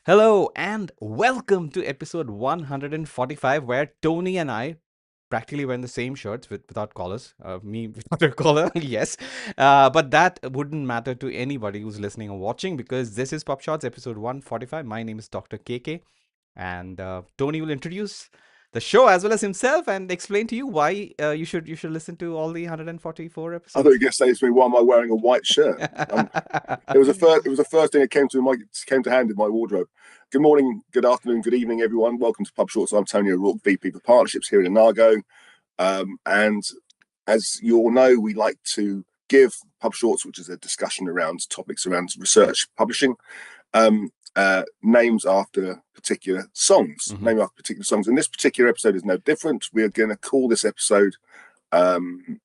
Hello and welcome to episode 145, where Tony and I practically wear the same shirts without collars. Me without a collar, yes. But that wouldn't matter to anybody who's listening or watching because this is PubShorts episode 145. My name is Dr. KK, and Tony will introduce the show as well as himself and explain to you why you should listen to all the 144 I thought you were episodes. going to say to me, "Why am I wearing a white shirt?" It was the first. It was the first thing that came to hand in my wardrobe. Good morning, good afternoon, good evening, everyone. Welcome to Pub Shorts. I'm Tony O'Rourke, VP for Partnerships here in Inargo. And as you all know, we like to give Pub Shorts, which is a discussion around topics around research publishing, names after particular songs. Mhm. Named after particular songs. And this particular episode is no different. We are going to call this episode "The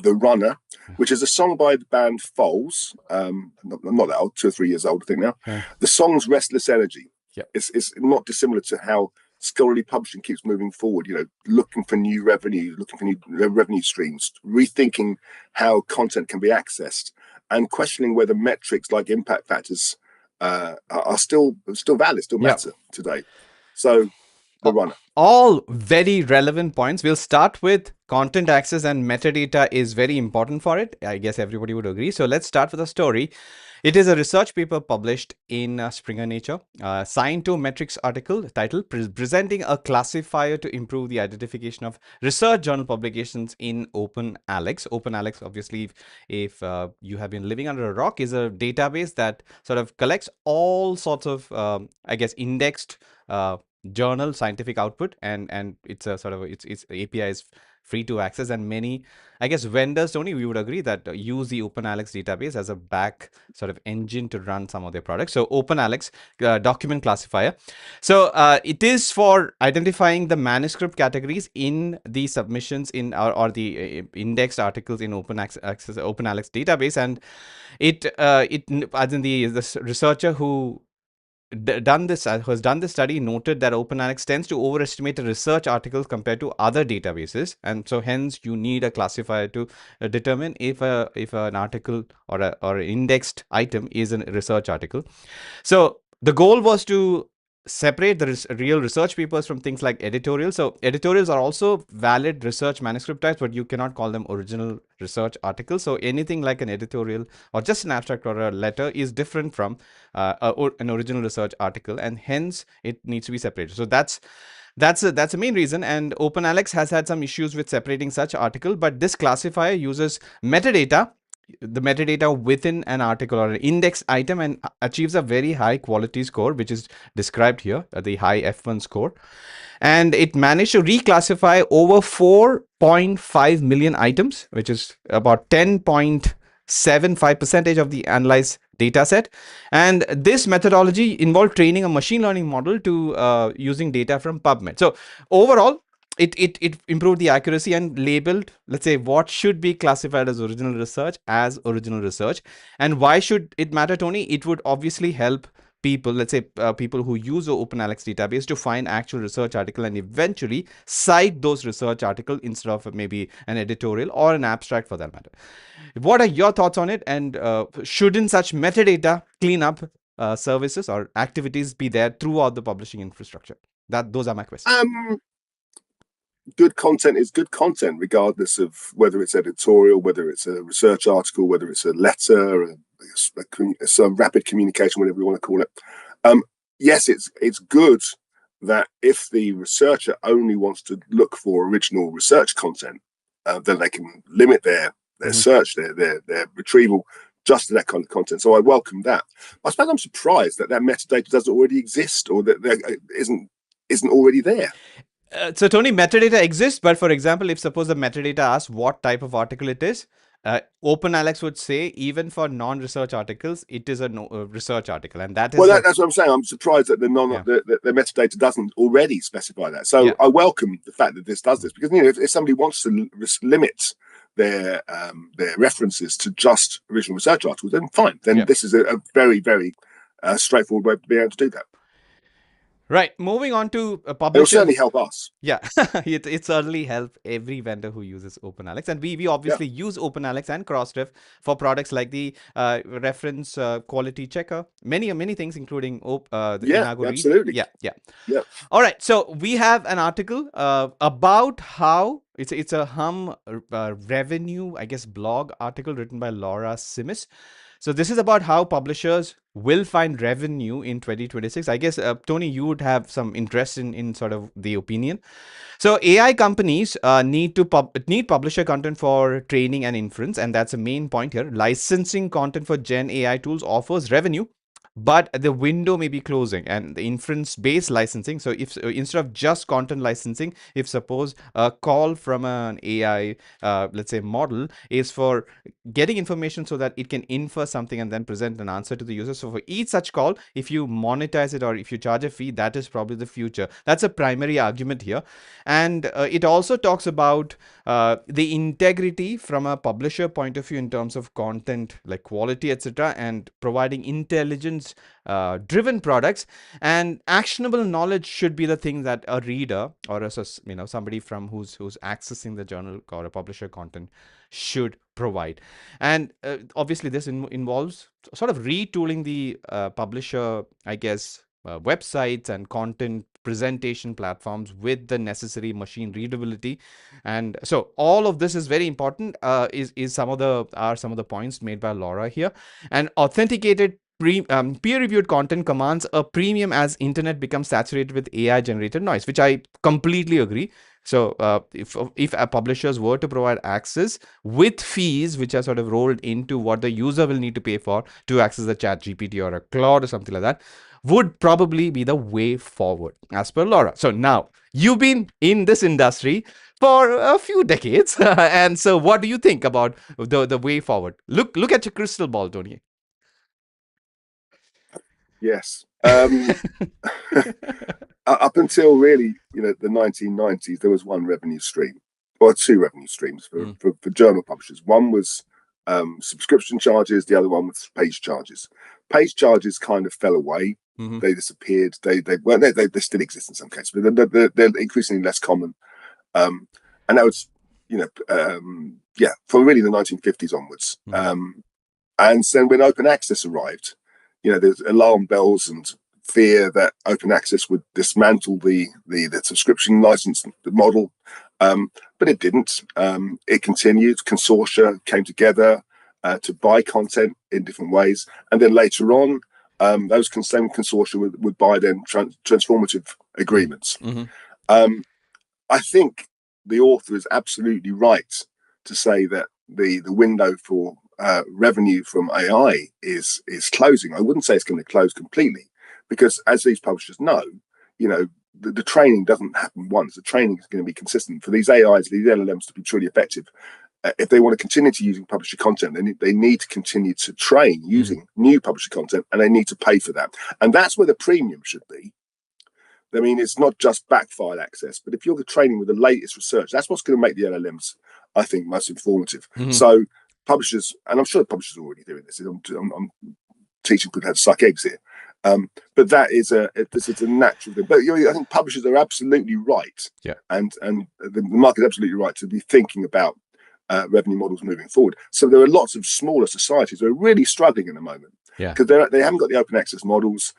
Runner," which is a song by the band Foals. Not that old, 2 or 3 years old, I think now. Yeah. The song's "Restless Energy." Yep. It's not dissimilar to how scholarly publishing keeps moving forward. Looking for new revenue, looking for new revenue streams, rethinking how content can be accessed, and questioning whether metrics like impact factors are still valid, still Yeah. matter today. So, The Runner. All very relevant points. We'll start with content access, and metadata is very important for it. I guess everybody would agree. So let's start with a story. It is a research paper published in Springer Nature, Science Metrics article titled Presenting a Classifier to Improve the Identification of Research Journal Publications in OpenAlex. OpenAlex, obviously, if you have been living under a rock, is a database that sort of collects all sorts of, indexed journal scientific output, and it's a sort of its API is free to access, and many, I guess, vendors, Tony, we would agree that use the OpenAlex database as a back sort of engine to run some of their products. So OpenAlex document classifier. So it is for identifying the manuscript categories in the submissions in or the indexed articles in OpenAlex database, and it as in the researcher who has done this study noted that OpenAlex tends to overestimate research articles compared to other databases, and so hence you need a classifier to determine if an article or an indexed item is a research article. So the goal was to separate the real research papers from things like editorials. So editorials are also valid research manuscript types, but you cannot call them original research articles. So anything like an editorial or just an abstract or a letter is different from an original research article, and hence it needs to be separated. So that's a main reason, and OpenAlex has had some issues with separating such article, but this classifier uses the metadata within an article or an index item, and achieves a very high quality score, which is described here, the high F1 score. And it managed to reclassify over 4.5 million items, which is about 10.75% of the analyzed data set. And this methodology involved training a machine learning model to using data from PubMed. So overall, it improved the accuracy and labeled, let's say, what should be classified as original research as original research. And why should it matter, Tony? It would obviously help people, let's say people who use the OpenAlex database, to find actual research article and eventually cite those research article instead of maybe an editorial or an abstract for that matter. What are your thoughts on it? And shouldn't such metadata cleanup services or activities be there throughout the publishing infrastructure? Those are my questions. Good content is good content, regardless of whether it's editorial, whether it's a research article, whether it's a letter, some rapid communication, whatever you want to call it. Yes, it's good that if the researcher only wants to look for original research content, then they can limit their search, their retrieval just to that kind of content. So I welcome that. I suppose I'm surprised that metadata doesn't already exist, or that there isn't already there. So Tony, metadata exists, but for example, if suppose the metadata asks what type of article it is, OpenAlex would say even for non-research articles, it is a research article, and that is Well, a that's what I'm saying. I'm surprised that yeah, the metadata doesn't already specify that. So yeah. I welcome the fact that this does this, because if somebody wants to limit their references to just original research articles, then fine. Then Yeah. this is a very, very straightforward way to be able to do that. Right. Moving on to It'll publishers. certainly help us. Yeah, it certainly help every vendor who uses OpenAlex, and we obviously use OpenAlex and Crossref for products like the reference quality checker, many things, including the Imago Read. Absolutely. Yeah. Yeah. All right, so we have an article about how it's a revenue, I guess, blog article written by Laura Simis. So this is about how publishers will find revenue in 2026. I guess, Tony, you would have some interest in sort of the opinion. So AI companies need publisher content for training and inference, and that's a main point here. Licensing content for Gen AI tools offers revenue, but the window may be closing, and the inference based licensing. So if instead of just content licensing, if suppose a call from an AI, let's say, model is for getting information so that it can infer something and then present an answer to the user. So for each such call, if you monetize it or if you charge a fee, that is probably the future. That's a primary argument here. And it also talks about the integrity from a publisher point of view in terms of content, like quality, etc., and providing intelligence driven products. And actionable knowledge should be the thing that a reader or somebody from who's accessing the journal or a publisher content should provide. And obviously this involves sort of retooling the publisher, I guess, websites and content presentation platforms with the necessary machine readability. And so all of this is very important. Is some of the points made by Laura here. And authenticated peer-reviewed content commands a premium as internet becomes saturated with AI-generated noise, which I completely agree. So if publishers were to provide access with fees, which are sort of rolled into what the user will need to pay for to access the Chat GPT or a Claude or something like that, would probably be the way forward, as per Laura. So now you've been in this industry for a few decades, and so what do you think about the way forward? Look at your crystal ball, Tony. Yes. Up until really, the 1990s, there was one revenue stream, or two revenue streams for journal publishers. One was subscription charges. The other one was page charges. Page charges kind of fell away. Mm-hmm. They disappeared. They still exist in some cases, but they're increasingly less common. And that was, from really the 1950s onwards. Mm-hmm. And then when open access arrived, there's alarm bells and fear that open access would dismantle the subscription license model, but it didn't. It continued. Consortia came together to buy content in different ways, and then later on, those same consortia would buy then transformative agreements. Mm-hmm. I think the author is absolutely right to say that the window for revenue from AI is closing. I wouldn't say it's going to close completely, because as these publishers know, the training doesn't happen once. The training is going to be consistent for these AIs, these LLMs to be truly effective. If they want to continue to using publisher content, they need to continue to train using new publisher content, and they need to pay for that. And that's where the premium should be. I mean, it's not just backfile access, but if you're training with the latest research, that's what's going to make the LLMs, I think, most informative. Mm-hmm. So publishers, and I'm sure publishers are already doing this. I'm teaching people how to suck eggs here. But that is a natural thing. But I think publishers are absolutely right. Yeah. And the market is absolutely right to be thinking about revenue models moving forward. So there are lots of smaller societies who are really struggling at the moment. Yeah. Because they haven't got the open access models.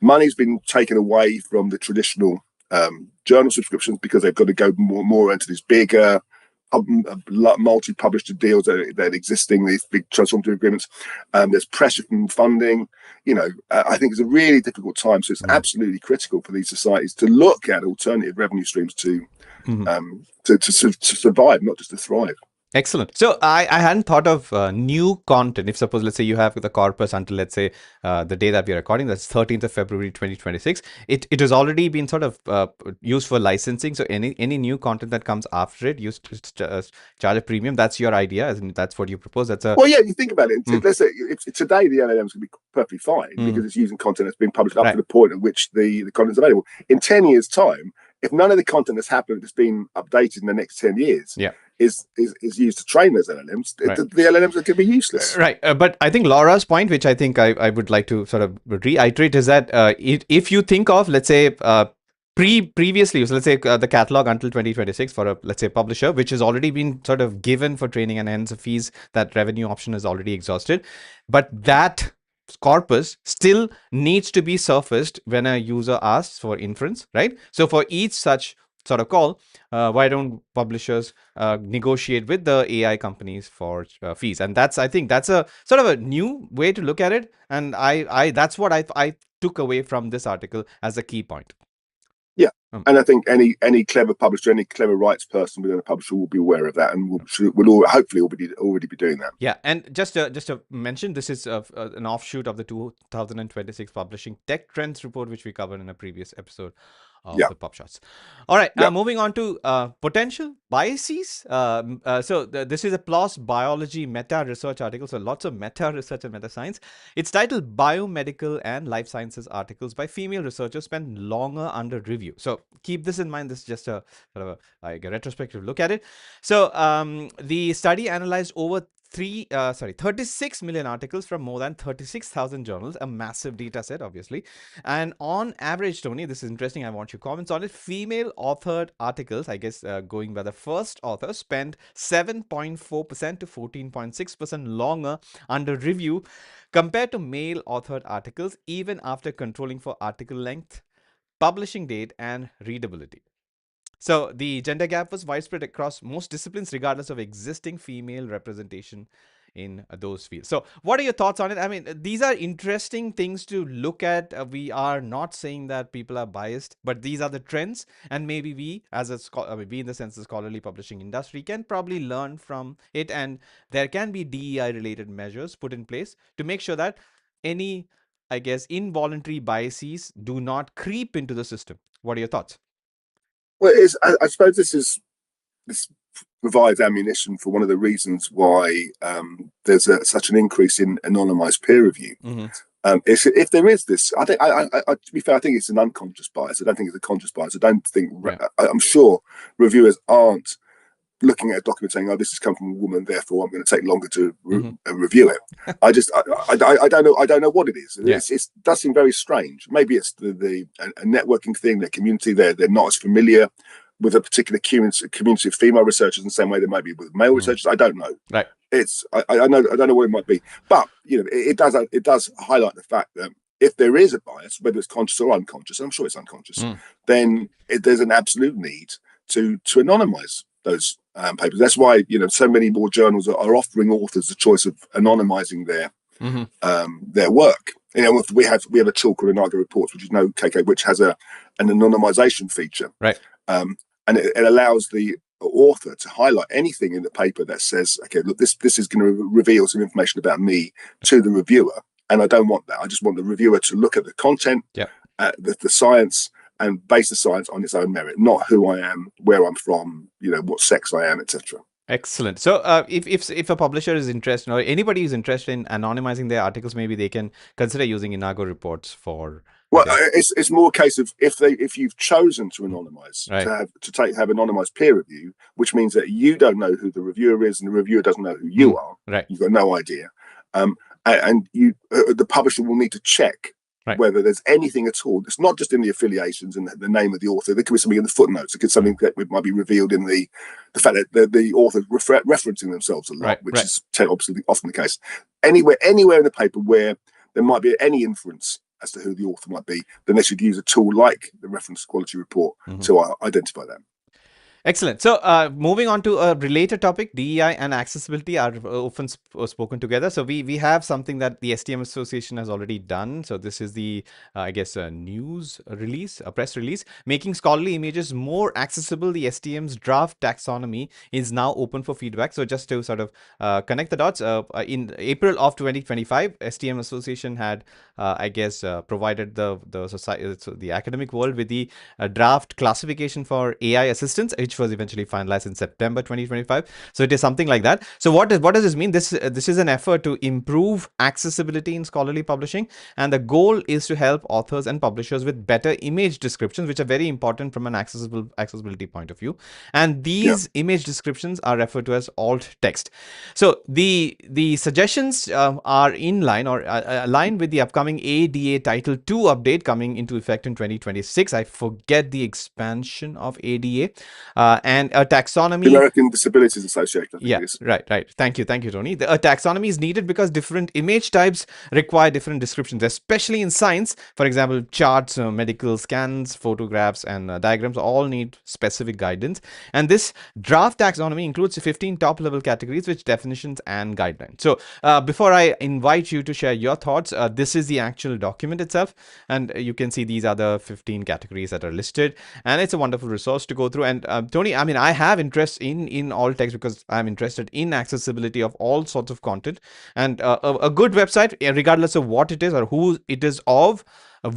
Money's been taken away from the traditional journal subscriptions because they've got to go more into these bigger multi-publisher deals that existing, these big transformative agreements. There's pressure from funding. I think it's a really difficult time. So it's absolutely critical for these societies to look at alternative revenue streams to survive, not just to thrive. Excellent. So I hadn't thought of new content. If suppose, let's say you have the corpus until, let's say, the day that we're recording, that's 13th of February 2026. It has already been sort of used for licensing. So any new content that comes after it, you charge a premium. That's your idea, and that's what you propose. Well, yeah. You think about it. Let's say today the LLM is going to be perfectly fine because it's using content that's been published up to the point at which the content is available. In 10 years' time, if none of the content that's happened has been updated in the next 10 years, is used to train those LLMs, Right. the LLMs are going to be useless. Right. But I think Laura's point, which I think I would like to sort of reiterate, is that if you think of, let's say, previously, so let's say the catalog until 2026 for a, let's say, publisher, which has already been sort of given for training, and hence the fees, that revenue option is already exhausted. But that corpus still needs to be surfaced when a user asks for inference, right? So for each such sort of call, why don't publishers negotiate with the AI companies for fees? And that's, I think that's a sort of a new way to look at it. And I that's what I took away from this article as a key point. Yeah. And I think any clever publisher, any clever rights person within a publisher will be aware of that, and will all, hopefully already be doing that. Yeah, and just to mention, this is an offshoot of the 2026 Publishing Tech Trends report, which we covered in a previous episode of the PubShorts. All right, moving on to potential biases. This is a PLOS Biology meta research article. So lots of meta research and meta science. It's titled Biomedical and Life Sciences Articles by Female Researchers Spend Longer Under Review. So keep this in mind. This is just a sort of a retrospective look at it. So the study analyzed over 36 million articles from more than 36,000 journals, a massive data set, obviously. And on average, Tony, this is interesting, I want your comments on it. Female authored articles, I guess going by the first author, spend 7.4% to 14.6% longer under review compared to male authored articles, even after controlling for article length, publishing date, and readability. So the gender gap was widespread across most disciplines, regardless of existing female representation in those fields. So what are your thoughts on it? I mean, these are interesting things to look at. We are not saying that people are biased, but these are the trends. And maybe we, as we in the sense of scholarly publishing industry, can probably learn from it. And there can be DEI related measures put in place to make sure that any, I guess, involuntary biases do not creep into the system. What are your thoughts? Well, I suppose this provides ammunition for one of the reasons why there's such an increase in anonymized peer review. Mm-hmm. If there is this, I think, to be fair, I think it's an unconscious bias. I don't think it's a conscious bias. I don't think. Yeah. I'm sure reviewers aren't looking at a document saying, "Oh, this has come from a woman, therefore I'm going to take longer to review it." I don't know. I don't know what it is. Yeah. It does seem very strange. Maybe it's a networking thing, their community. They're not as familiar with a particular community of female researchers in the same way they might be with male researchers. I don't know. Right. I don't know what it might be, but it does highlight the fact that if there is a bias, whether it's conscious or unconscious, I'm sure it's unconscious, then there's an absolute need to anonymize those papers. That's why so many more journals are offering authors the choice of anonymizing their work. We have a tool called Inago Reports, which is KK, which has an anonymization feature, right? And it allows the author to highlight anything in the paper that says, okay, look, this is going to reveal some information about me to the reviewer, and I don't want that. I just want the reviewer to look at the content, the science, and base the science on its own merit, not who I am, where I'm from, what sex I am, etc. Excellent. So if a publisher is interested, or anybody is interested in anonymizing their articles, maybe they can consider using Inago Reports for. Well, it's more a case of if you've chosen to anonymize, right, have anonymized peer review, which means that you don't know who the reviewer is and the reviewer doesn't know who you are. Right. You've got no idea. And you, the publisher will need to check whether there's anything at all. It's not just in the affiliations and the name of the author. There could be something in the footnotes. It could be something that might be revealed in the fact that the author referencing themselves a lot, which is obviously often the case. Anywhere in the paper where there might be any inference as to who the author might be, then they should use a tool like the reference quality report to identify that. Excellent. So moving on to a related topic, DEI and accessibility are often spoken together. So we have something that the STM Association has already done. So this is the, I guess, a news release, a press release, making scholarly images more accessible. The STM's draft taxonomy is now open for feedback. So just to sort of connect the dots, in April of 2025, STM Association had, I guess, provided the society, the academic world with the draft classification for AI assistants, which which was eventually finalized in September 2025. So it is something like that. So what does this mean? This is an effort to improve accessibility in scholarly publishing, and the goal is to help authors and publishers with better image descriptions, which are very important from an accessibility point of view. And Yeah. these image descriptions are referred to as alt text. So the suggestions are in line or aligned with the upcoming ADA Title 2 update coming into effect in 2026. I forget the expansion of ADA and a The taxonomy. American Disabilities Association, I think Yeah, it is. right. Thank you, Tony. A taxonomy is needed because different image types require different descriptions, especially in science. For example, charts, medical scans, photographs, and diagrams all need specific guidance. And this draft taxonomy includes 15 top-level categories, which definitions and guidelines. So, before I invite you to share your thoughts, this is the actual document itself, and you can see these are the 15 categories that are listed, and it's a wonderful resource to go through. And Tony, I mean, I have interest in all text because I'm interested in accessibility of all sorts of content, and a good website, regardless of what it is or who it is of,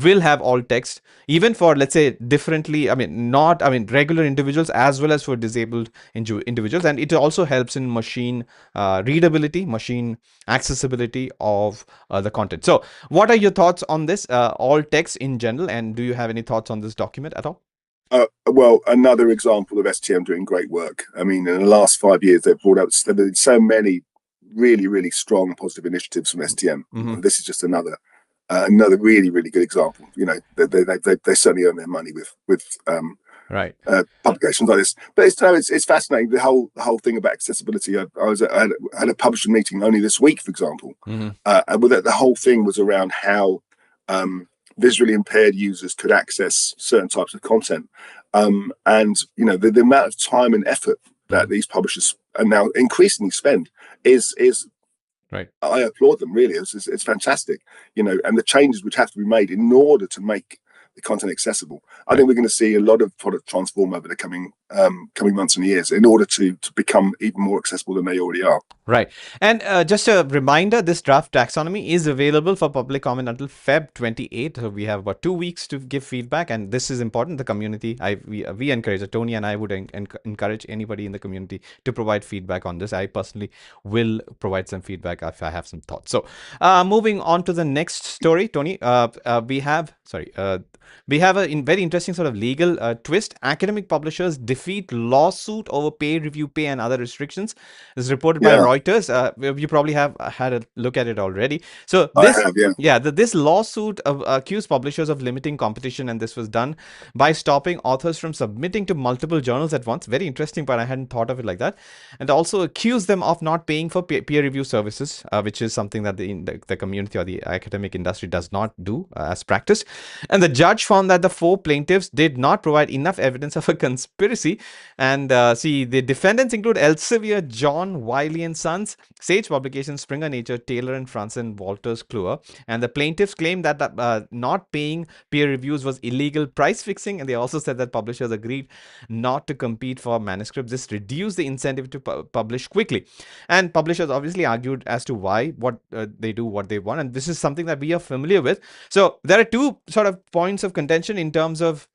will have all text, even for, let's say, differently, I mean, not, I mean, regular individuals as well as for disabled individuals. And it also helps in machine readability, machine accessibility of the content. So what are your thoughts on this all text in general, and do you have any thoughts on this document at all? Well, another example of STM doing great work. I mean, in the last 5 years, they've brought out so many really, really strong positive initiatives from STM. Mm-hmm. This is just another really, really good example. You know, they certainly earn their money with Right. publications like this. But it's fascinating, the whole thing about accessibility. I had a publisher meeting only this week, for example, Mm-hmm. and the whole thing was around how visually impaired users could access certain types of content, and you know the amount of time and effort that Mm-hmm. these publishers are now increasingly spend is Right. I applaud them, really. It's fantastic, you know, and the changes which have to be made in order to make the content accessible. I Right. think we're going to see a lot of product transform over the coming months and years in order to become even more accessible than they already are. Right. And just a reminder, this draft taxonomy is available for public comment until Feb 28th. So we have about 2 weeks to give feedback. And this is important. The community, we encourage, Tony and I would encourage anybody in the community to provide feedback on this. I personally will provide some feedback if I have some thoughts. So moving on to the next story, Tony, we have a very interesting sort of legal twist. Academic publishers defeat lawsuit over peer review pay and other restrictions. This is reported by Yeah, Reuters. You probably have had a look at it already. So I this, have. Yeah. yeah, this lawsuit accused publishers of limiting competition, and this was done by stopping authors from submitting to multiple journals at once. Very interesting, but I hadn't thought of it like that. And also accused them of not paying for peer review services, which is something that the community or the academic industry does not do as practice. And the judge found that the four plaintiffs did not provide enough evidence of a conspiracy. And see, the defendants include Elsevier, John Wiley and Sons, Sage Publications, Springer Nature, Taylor and Franson, Walters Kluwer. And the plaintiffs claimed that not paying peer reviews was illegal price fixing. And they also said that publishers agreed not to compete for manuscripts. This reduced the incentive to publish quickly. And publishers obviously argued as to why, what they do, what they want. And this is something that we are familiar with. So there are two sort of points of contention in terms of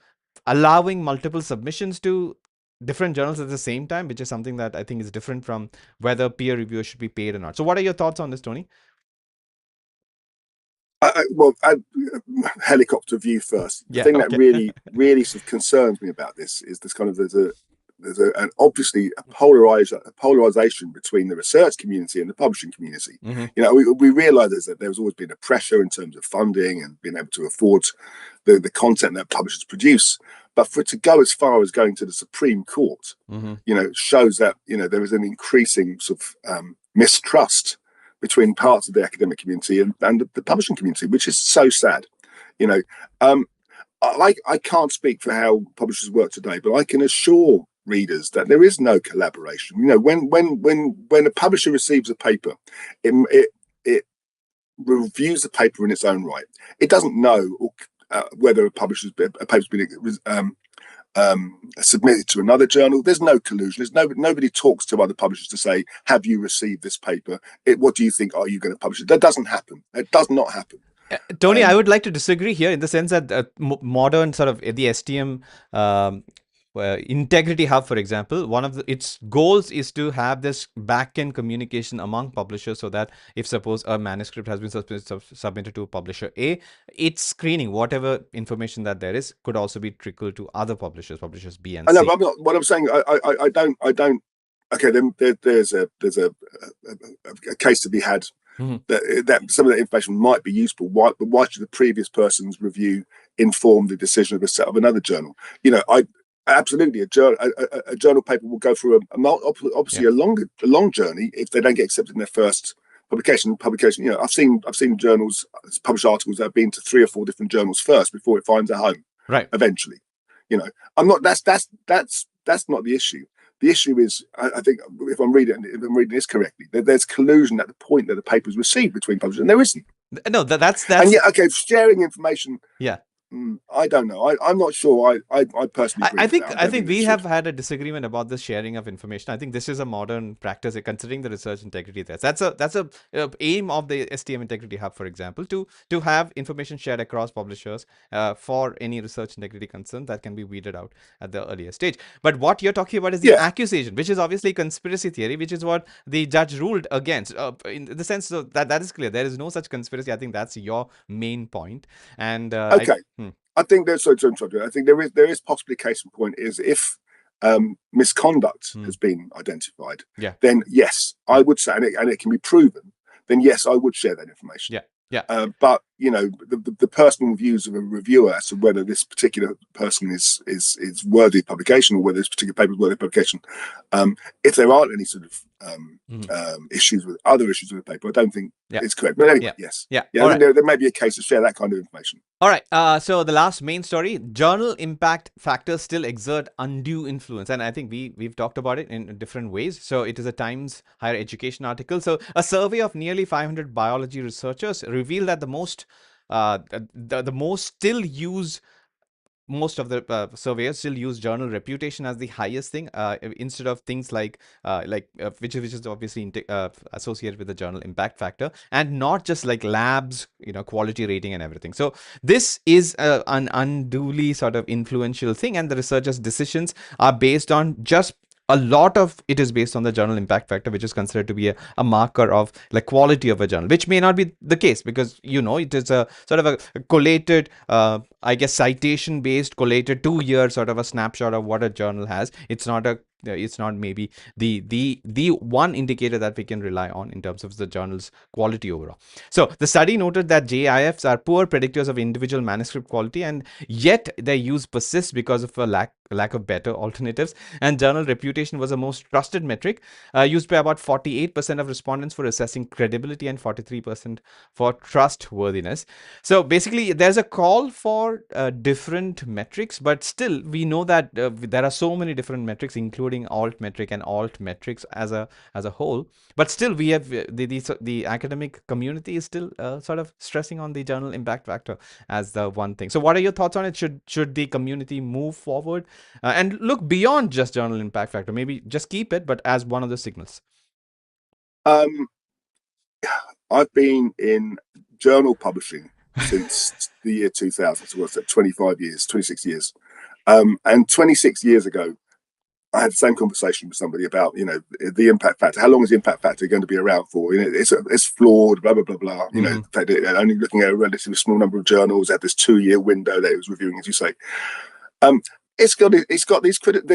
allowing multiple submissions to different journals at the same time, which is something that I think is different from whether peer reviewers should be paid or not. So what are your thoughts on this, Tony? Helicopter view first. The Yeah, thing that okay. really sort of concerns me about this is this kind of an obviously a polarization between the research community and the publishing community. Mm-hmm. You know, we realise that there's always been a pressure in terms of funding and being able to afford the content that publishers produce. But for it to go as far as going to the Supreme Court, Mm-hmm. you know, shows that, you know, there is an increasing sort of mistrust between parts of the academic community and the publishing community, which is so sad. You know, I can't speak for how publishers work today, but I can assure readers that there is no collaboration. You know, when a publisher receives a paper, it reviews the paper in its own right. It doesn't know whether a paper's been submitted to another journal. There's no collusion. Nobody talks to other publishers to say, "Have you received this paper? What do you think? Are you going to publish it?" That doesn't happen. It does not happen. Tony, I would like to disagree here in the sense that modern sort of the STM Integrity Hub, for example, one of its goals is to have this back-end communication among publishers, so that if suppose a manuscript has been submitted to publisher A, its screening, whatever information that there is, could also be trickled to other publishers B and I know, C. but I'm not. What I'm saying, I don't. Okay, then there's a case to be had. Mm-hmm. That some of that information might be useful. Why should the previous person's review inform the decision of another journal? I absolutely a journal paper will go through obviously a long journey if they don't get accepted in their first publication. I've seen journals publish articles that have been to 3 or 4 different journals first before it finds a home. Right. Eventually, I'm not. That's not the issue. The issue is, I think, if I'm reading this correctly, that there's collusion at the point that the paper is received between publishers, and there isn't. No, that's. And yet, okay, sharing information. Yeah. I don't know. I'm not sure. I personally agree I think we have had a disagreement about the sharing of information. I think this is a modern practice, considering the research integrity test. That's a aim of the STM Integrity Hub, for example, to have information shared across publishers for any research integrity concern that can be weeded out at the earlier stage. But what you're talking about is the accusation, which is obviously conspiracy theory, which is what the judge ruled against. In the sense that is clear. There is no such conspiracy. I think that's your main point. And okay. I think there's I think there is possibly a case in point is if misconduct has been identified, then yes, I would say, and it can be proven, then yes, I would share that information. But the personal views of a reviewer as to whether this particular person is worthy of publication, or whether this particular paper is worthy of publication, if there aren't any sort of issues with the paper, I don't think it's correct. But anyway, yes. There may be a case to share that kind of information. All right. So the last main story: journal impact factors still exert undue influence, and I think we've talked about it in different ways. So it is a Times Higher Education article. So a survey of nearly 500 biology researchers revealed that the most surveyors still use journal reputation as the highest thing, instead of things like which is obviously associated with the journal impact factor, and not just like labs, quality rating and everything. So this is an unduly sort of influential thing, and the researchers' decisions are based on just a lot of it is based on the journal impact factor, which is considered to be a marker of like quality of a journal, which may not be the case, because it is a sort of a collated I guess citation based collated 2-year sort of a snapshot of what a journal has. It's not maybe the one indicator that we can rely on in terms of the journal's quality overall. So the study noted that JIFs are poor predictors of individual manuscript quality, and yet their use persists because of a lack of better alternatives. And journal reputation was the most trusted metric, used by about 48% of respondents for assessing credibility and 43% for trustworthiness. So basically, there's a call for different metrics, but still we know that there are so many different metrics, including alt metric and alt metrics as a whole. But still, we have the academic community is still sort of stressing on the journal impact factor as the one thing. So what are your thoughts on it? Should the community move forward and look beyond just journal impact factor? Maybe just keep it, but as one of the signals. I've been in journal publishing since the year 2000. So what's that? 26 years. And 26 years ago, I had the same conversation with somebody about, the impact factor. How long is the impact factor going to be around for? It's flawed, blah, blah, blah, blah. The fact that only looking at a relatively small number of journals at this 2-year window that it was reviewing, as you say. There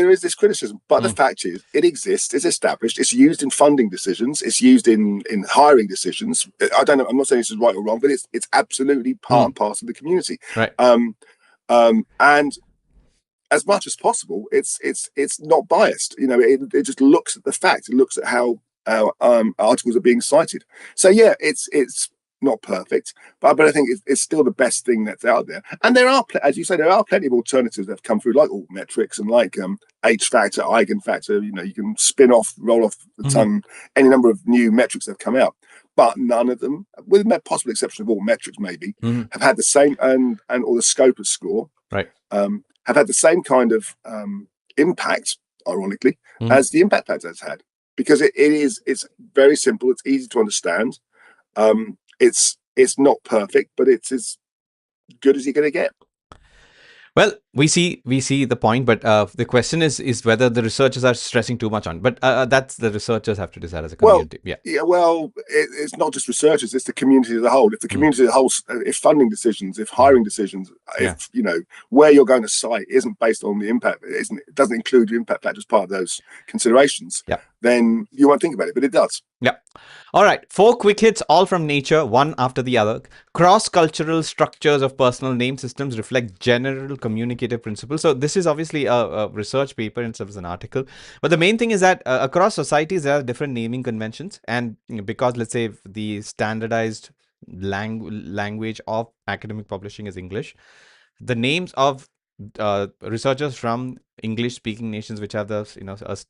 is this criticism, but the fact is, it exists, it's established, it's used in funding decisions, it's used in hiring decisions. I don't know, I'm not saying this is right or wrong, but it's absolutely part and parcel of the community. Right. And as much as possible, it's not biased. It just looks at the facts. It looks at how articles are being cited. So yeah, it's not perfect, but I think it's still the best thing that's out there. And there are, as you say, there are plenty of alternatives that have come through, like altmetrics and like H factor, eigenfactor. You can roll off the tongue any number of new metrics that have come out, but none of them, with the possible exception of altmetrics, maybe, have had the same or the Scopus score, right? Have had the same kind of impact, ironically, as the impact factor has had, because it's very simple, it's easy to understand. It's not perfect, but it's as good as you're going to get. Well, We see the point, but the question is whether the researchers are stressing too much on. But that's the researchers have to decide as a Well, community. Yeah, yeah, well, it's not just researchers; it's the community as a whole. If the mm, community as a whole, if funding decisions, if mm, hiring decisions, yeah, if where you're going to site isn't based on the impact, it doesn't include your impact factor as part of those considerations, yeah. then you won't think about it. But it does. Yeah. All right. Four quick hits, all from nature, one after the other. Cross cultural structures of personal name systems reflect general communicative principles. So, this is obviously a research paper instead of an article. But the main thing is that across societies, there are different naming conventions. And because, let's say, the standardized language of academic publishing is English, the names of researchers from English speaking nations, which have the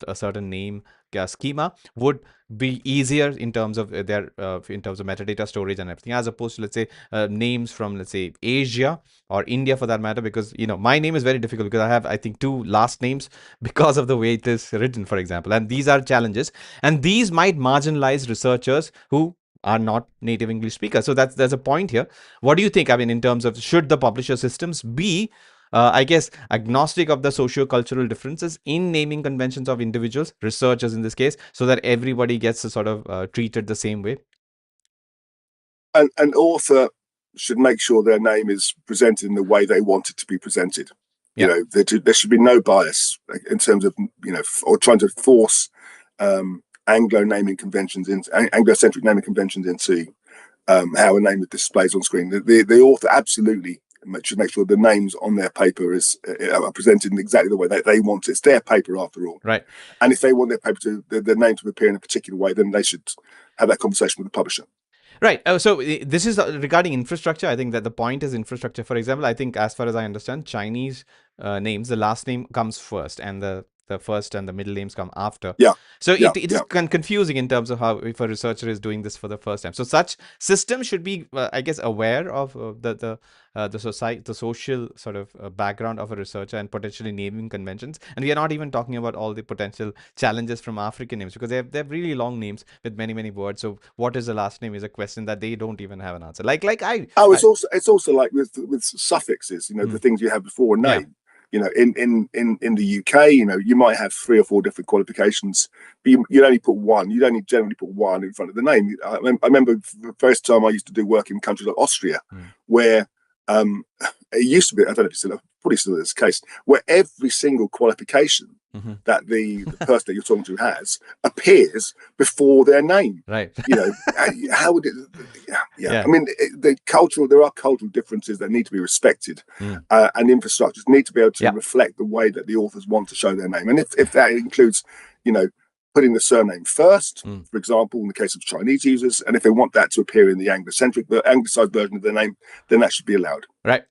a certain name schema, would be easier in terms of their in terms of metadata storage and everything, as opposed to, let's say, names from, let's say, Asia or India for that matter, because my name is very difficult because I have, I think, two last names because of the way it is written, for example, and these are challenges, and these might marginalize researchers who are not native English speakers. So there's a point here. What do you think? I mean, in terms of, should the publisher systems be I guess, agnostic of the socio-cultural differences in naming conventions of individuals, researchers in this case, so that everybody gets sort of treated the same way? An author should make sure their name is presented in the way they want it to be presented. Yeah. There should be no bias in terms of or trying to force Anglo naming conventions Anglo-centric naming conventions into how a name displays on screen. The author absolutely should make sure the names on their paper are presented in exactly the way they want it. It's their paper after all. Right. And if they want their paper their name to appear in a particular way, then they should have that conversation with the publisher. Right. So this is regarding infrastructure. I think that the point is infrastructure. For example, I think, as far as I understand, Chinese names, the last name comes first, and the first and the middle names come after. Yeah, So yeah, it is yeah. confusing in terms of how, if a researcher is doing this for the first time. So such systems should be, I guess, aware of the society, the social sort of background of a researcher, and potentially naming conventions. And we are not even talking about all the potential challenges from African names, because they have really long names with many words. So what is the last name is a question that they don't even have an answer. Like Oh, I it's also like with suffixes. The mm, things you have before a yeah, name. In the UK, you might have 3 or 4 different qualifications, but you'd only put one. You'd only generally put one in front of the name. I remember the first time I used to do work in countries like Austria, mm, where it used to be. I don't know if it's still, probably still is the case, where every single qualification mm-hmm. that the person that you're talking to has appears before their name. Right. How would it? Yeah. Yeah. I mean, there are cultural differences that need to be respected, Mm. and infrastructures need to be able to Yeah. reflect the way that the authors want to show their name. And if that includes, you know, putting the surname first, Mm. for example, in the case of Chinese users, and if they want that to appear in the anglicized version of their name, then that should be allowed. Right.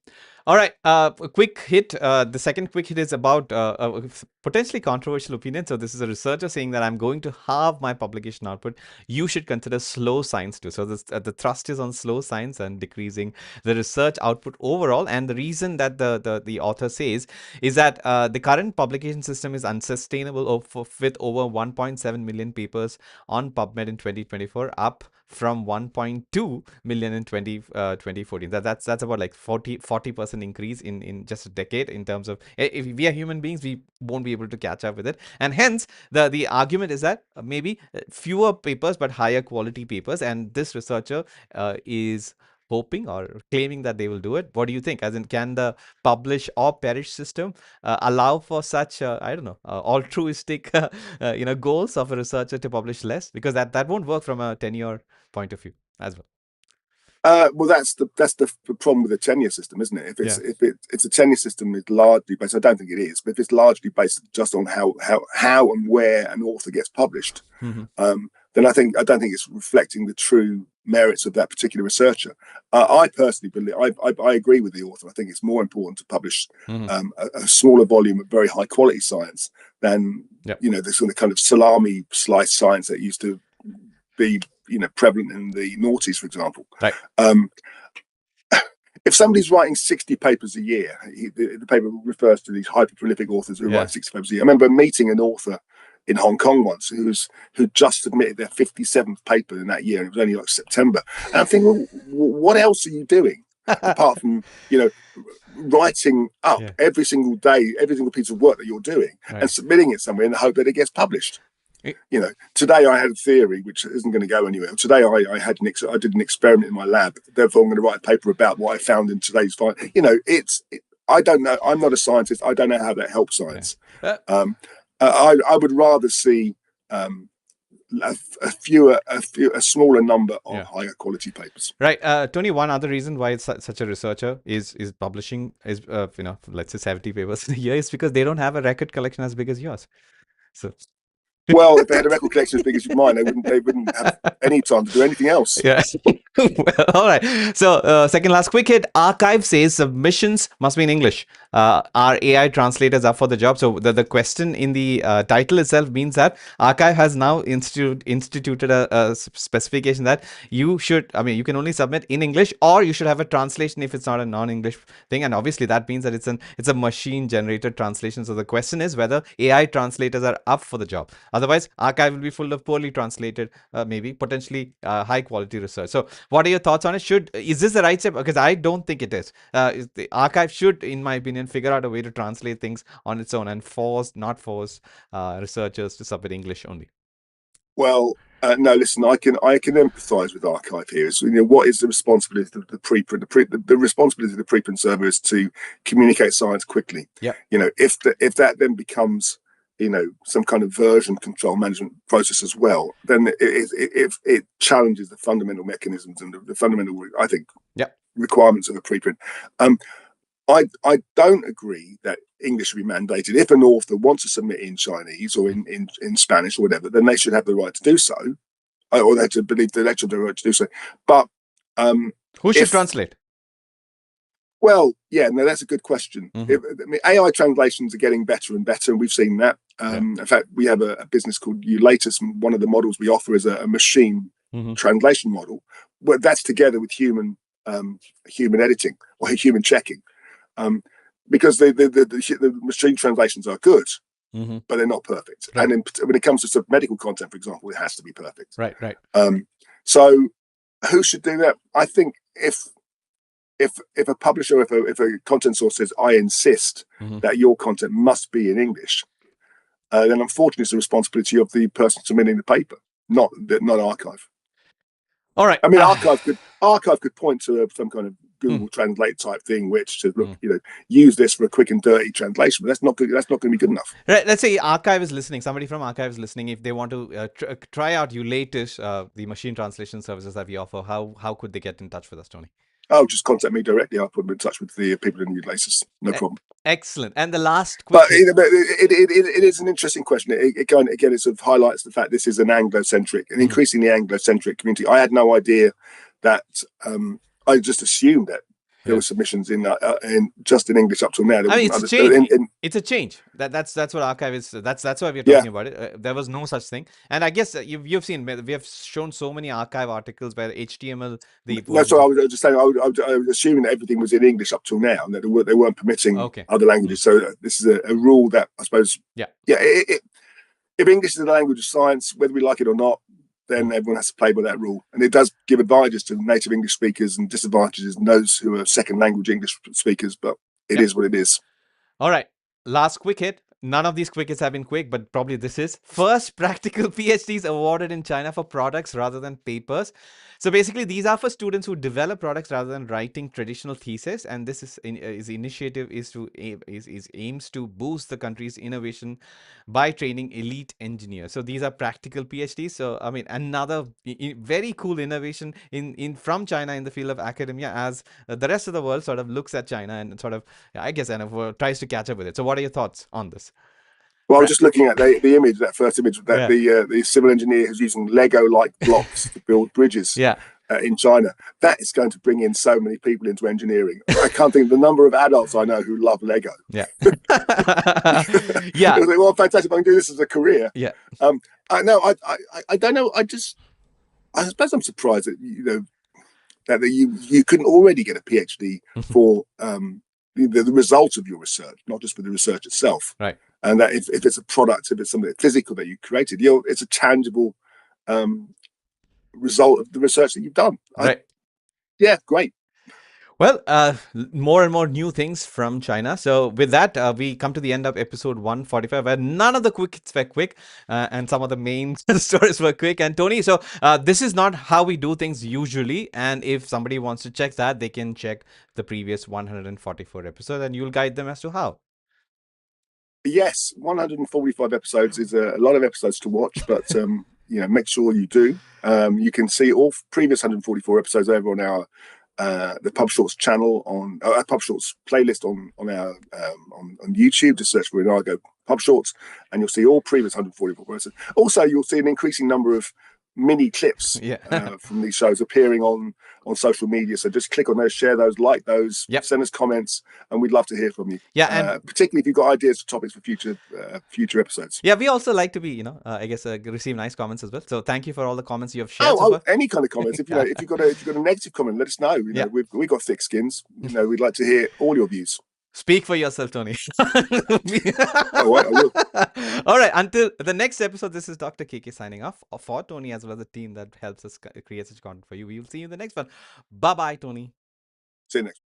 All right. A quick hit. The second quick hit is about a potentially controversial opinion. So this is a researcher saying that I'm going to halve my publication output. You should consider slow science too. So the thrust is on slow science and decreasing the research output overall. And the reason that the author says is that the current publication system is unsustainable with over 1.7 million papers on PubMed in 2024, up from 1.2 million in 2014. That's about like 40% increase in just a decade. In terms of, if we are human beings, we won't be able to catch up with it, and hence the argument is that maybe fewer papers but higher quality papers, and this researcher is hoping or claiming that they will do it. What do you think? As in, can the publish or perish system allow for such I don't know, altruistic goals of a researcher to publish less? Because that won't work from a tenure point of view as well. Well, that's the problem with the tenure system, isn't it? Yeah. If the tenure system is largely based, I don't think it is, but if it's largely based just on how and where an author gets published, Mm-hmm. then I don't think it's reflecting the true merits of that particular researcher. I personally believe I agree with the author. I think it's more important to publish Mm-hmm. a smaller volume of very high quality science than Yep. the sort of kind of salami slice science that used to be prevalent in the noughties, for example. Right. If somebody's writing 60 papers a year, the paper refers to these hyper prolific authors who write 60 papers a year. I remember meeting an author in Hong Kong once who just submitted their 57th paper in that year, and it was only like September. And I'm thinking, well, what else are you doing apart from writing up Yeah. every single day, every single piece of work that you're doing, Right. and submitting it somewhere in the hope that it gets published. You know, today I had a theory which isn't going to go anywhere. Today I did an experiment in my lab. Therefore, I'm going to write a paper about what I found in today's find. You know, I don't know. I'm not a scientist. I don't know how that helps science. Yeah. I would rather see a smaller number of higher quality papers. Right, Tony. One other reason why it's such a researcher is publishing is let's say 70 papers a year is because they don't have a record collection as big as yours. So well, if they had a record collection as big as mine, they wouldn't have any time to do anything else. Yeah. Well, all right. So, second last quick hit. Archive says submissions must be in English. Are AI translators up for the job? So, the question in the title itself means that Archive has now instituted a specification that you should, I mean, you can only submit in English, or you should have a translation if it's not a non-English thing. And obviously, that means that it's a machine-generated translation. So, the question is whether AI translators are up for the job. Otherwise, Archive will be full of poorly translated, maybe potentially high quality research. So, what are your thoughts on it? Is this the right step? Because I don't think it is. The Archive should, in my opinion, figure out a way to translate things on its own and not force researchers to submit English only. Well, no, listen. I can empathise with Archive here. So, you know, what is the responsibility of the preprint? The responsibility of the preprint server is to communicate science quickly. Yeah. You know, if that then becomes, you know, some kind of version control management process as well, then it challenges the fundamental mechanisms and the fundamental, I think, requirements of a preprint. I don't agree that English should be mandated. If an author wants to submit in Chinese or in Spanish or whatever, then they should have the right to do so, or they should believe the lecturer have the right to do so. But who should translate? Well, yeah, no, that's a good question. I mean, AI translations are getting better and better, and we've seen that. In fact, we have a business called Ulatus, and one of the models we offer is a machine translation model, but that's together with human editing or human checking, because the machine translations are good, but they're not perfect. Right. And when it comes to medical content, for example, it has to be perfect. Right. So, who should do that? I think if a publisher, if a content source says, I insist that your content must be in English, then unfortunately it's the responsibility of the person submitting the paper, not Archive. All right. I mean, Archive could point to some kind of Google Translate type thing, which says, look, you know, use this for a quick and dirty translation, but that's not good. That's not going to be good enough. Right. Let's say Archive is listening. Somebody from Archive is listening. If they want to try out Ulatus, the machine translation services that we offer, how could they get in touch with us, Tony? Oh, just contact me directly. I'll put them in touch with the people in Ulatus. No problem. Excellent. And the last quick... But it is an interesting question. Again, it sort of highlights the fact this is an Anglo-centric, an increasingly Anglo-centric community. I had no idea that... I just assumed that there were submissions in just in English up till now. I mean, it's a change. It's a change. That's what Archive is. That's why we're talking about it. There was no such thing. And I guess you've seen, we have shown so many Archive articles where HTML. No, so I was just saying, I was assuming that everything was in English up till now, and that they weren't permitting other languages. So this is a rule that I suppose. If English is the language of science, whether we like it or not, then everyone has to play by that rule. And it does give advantages to native English speakers and disadvantages to those who are second language English speakers, but it is what it is. All right. Last quick hit. None of these quick hits have been quick, but probably this is. First practical PhDs awarded in China for products rather than papers. So basically, these are for students who develop products rather than writing traditional thesis. And this is initiative aims to boost the country's innovation by training elite engineers. So these are practical PhDs. So I mean, another very cool innovation from China in the field of academia, as the rest of the world sort of looks at China and sort of, I guess, tries to catch up with it. So what are your thoughts on this? Well, I was just looking at the image, that first image, that the civil engineer who's using Lego-like blocks to build bridges in China. That is going to bring in so many people into engineering. I can't think of the number of adults I know who love Lego. Yeah. Like, well, fantastic, I can do this as a career. Yeah. I don't know. I suppose I'm surprised that, you know, that you couldn't already get a PhD for the result of your research, not just for the research itself. Right. And that if it's a product, if it's something physical that you created, it's a tangible result of the research that you've done. Right. Yeah, great. Well, more and more new things from China. So with that, we come to the end of episode 145, where none of the quicks were quick, and some of the main stories were quick. And Tony, so this is not how we do things usually. And if somebody wants to check that, they can check the previous 144 episodes, and you'll guide them as to how. Yes, 145 episodes is a lot of episodes to watch, but make sure you do. You can see all previous 144 episodes over on our the PubShorts channel on our PubShorts playlist on our on YouTube. Just search for Inago PubShorts, and you'll see all previous 144 episodes. Also, you'll see an increasing number of mini clips from these shows appearing on social media. So just click on those, share those, like those, send us comments, and we'd love to hear from you. And particularly if you've got ideas for topics for future episodes. Yeah, we also like to be, I guess, receive nice comments as well. So thank you for all the comments you have shared. Any kind of comments. If you've got a negative comment, let us know. We've got thick skins. We'd like to hear all your views. Speak for yourself, Tony. All right, I will. All right, until the next episode, this is Dr. KK signing off for Tony as well as the team that helps us create such content for you. We will see you in the next one. Bye-bye, Tony. See you next.